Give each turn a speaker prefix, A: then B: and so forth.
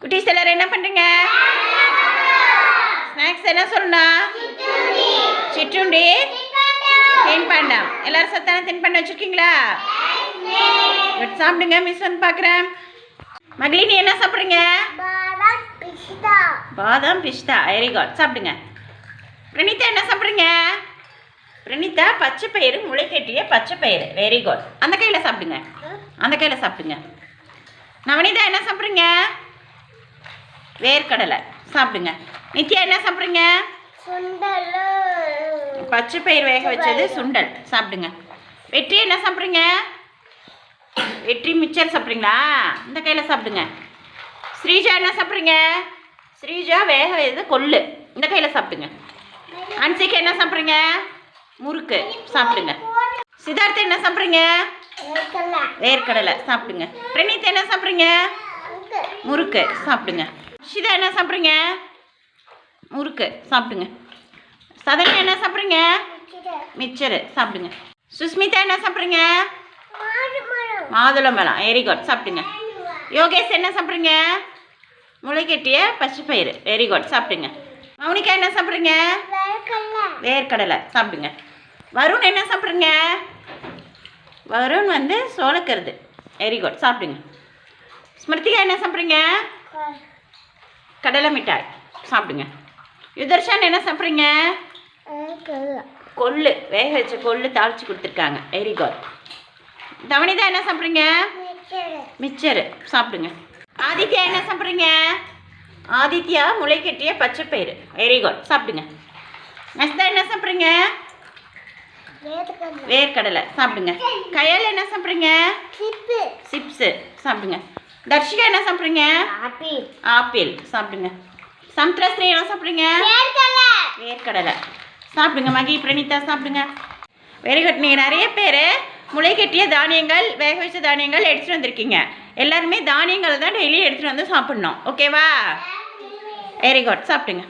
A: குட்டீஸ் எல்லாரும் என்ன பண்ணுறீங்க? ஸ்நாக்ஸ் என்ன சொல்லணும்? சிற்றுண்டி, தின்பண்டம். எல்லாரும் சத்தான தின்பண்டம் வச்சுருக்கீங்களா? சாப்பிடுங்க. மிஸ் வந்து பார்க்குறேன். மகளி, நீ என்ன சாப்பிட்றீங்க? பாதாம் பிஸ்தா. Very good. சாப்பிடுங்க. பிரணீதா என்ன சாப்பிட்றீங்க? பிரணீதா பச்சை பயிறு, முளைக்கட்டிய பச்சை பயிறு. Very good. அந்த கையில் சாப்பிடுங்க. அந்த கையில் சாப்பிடுங்க. நவனிதா என்ன சாப்பிட்றீங்க? வேர்க்கடலை. சாப்பிடுங்க. நித்யா என்ன சாப்பிட்றீங்க? பச்சை பயிர் வேக வச்சது சுண்டல். சாப்பிடுங்க. வெற்றி என்ன சாப்பிட்றீங்க? வெற்றி மிச்சர் சாப்பிட்றீங்களா? இந்த கையில் சாப்பிடுங்க. ஸ்ரீஜா என்ன சாப்பிட்றீங்க? ஸ்ரீஜா வேக வைத்தது கொள்ளு. இந்த கையில் சாப்பிடுங்க. அன்சிக்கு என்ன சாப்பிட்றீங்க? முறுக்கு. சாப்பிடுங்க. சித்தார்த்த என்ன சாப்பிட்றீங்க? வேர்க்கடலை. சாப்பிடுங்க. பிரணீத் என்ன சாப்பிட்றீங்க? முறுக்கு. சாப்பிடுங்க. ஷிதா என்ன சாப்பிட்றீங்க? முறுக்கு. சாப்பிடுங்க. சதன்யா என்ன சாப்பிட்றீங்க? மிச்சரு. சாப்பிடுங்க. சுஸ்மிதா என்ன சாப்பிட்றீங்க? மாதுளம்பழம். Very good. சாப்பிடுங்க. யோகேஷ் என்ன சாப்பிட்றீங்க? முளைக்கட்டிய பச்சை பயிறு. Very good. சாப்பிடுங்க. மௌனிகா என்ன சாப்பிட்றீங்க? வேர்க்கடலை. சாப்பிடுங்க. வருண் என்ன சாப்பிட்றீங்க? வருண் வந்து சோளக்கருது. Very good. சாப்பிடுங்க. ஸ்மிருதிகா என்ன சாப்பிட்றீங்க? கடலை மிட்டாய். சாப்பிடுங்க. யுதர்ஷன் என்ன சாப்பிட்றீங்க? கொள்ளு. வேக வச்ச கொள்ளு தாளித்து கொடுத்துருக்காங்க. Very good. தவனிதா என்ன சாப்பிட்றீங்க? மிச்சரு. சாப்பிடுங்க. ஆதித்யா என்ன சாப்பிட்றீங்க? ஆதித்யா முளைக்கட்டிய பச்சை பயிறு. Very good. சாப்பிடுங்க. நஸ்தா என்ன சாப்பிட்றீங்க? வேர்க்கடலை. சாப்பிடுங்க. கயல் என்ன சாப்பிட்றீங்க? சிப்ஸு. சாப்பிடுங்க. தர்ஷிகா என்ன சாப்பிட்றீங்க? ஆப்பிள். சாப்பிடுங்க. சமுத்திரஸ்ரீ என்ன சாப்பிட்றீங்க? வேர்க்கடலை. சாப்பிடுங்க. மகி, பிரணீதா சாப்பிடுங்க. Very good. நீங்கள் நிறைய பேர் முளைக்கட்டிய தானியங்கள், வேக வச்ச தானியங்கள் எடுத்துகிட்டு வந்திருக்கீங்க. எல்லாருமே தானியங்கள் தான் டெய்லி எடுத்துகிட்டு வந்து சாப்பிட்ணும். ஓகேவா? Very good. சாப்பிடுங்க.